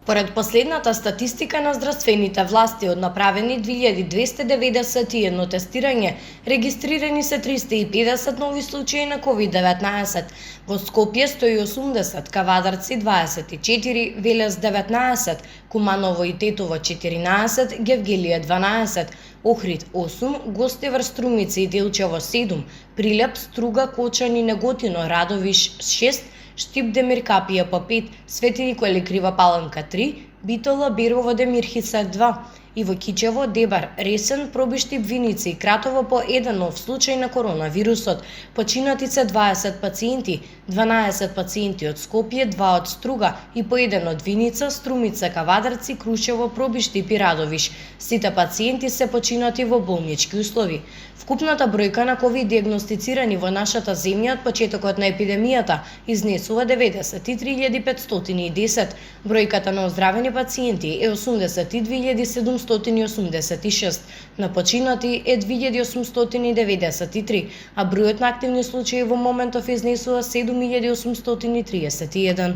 Поред последната статистика на здравствените власти од направени 2291 тестирање, регистрирани се 350 нови случаи на COVID-19. Во Скопје 180, Кавадарци 24, Велес 19, Куманово и Тетово 14, Гевгелие 12, Охрид 8, Гостевар, Струмица и Делчево 7, Прилеп, Струга, Кочани, Неготино, Радовиш 6, Штип, Демиркапија по 5, Свети Николе, Крива Паланка 3, Битола, Берово, Демирхица 2 и во Кичево, Дебар, Ресен, Пробиштип, Виница и Кратово по еден нов случај на коронавирусот. Починати се 20 пациенти, 12 пациенти од Скопје, 2 од Струга и по еден од Виница, Струмица, Кавадарци, Крушево, Пробиштип и Радовиш. Сите пациенти се починати во болнички услови. Вкупната бројка на ковид диагностицирани во нашата земја од почетокот на епидемијата изнесува 93.510. Бројката на оздравени пациенти е 82.786. На починати е 2.893, а бројот на активни случаи во моментов изнесува 7.831.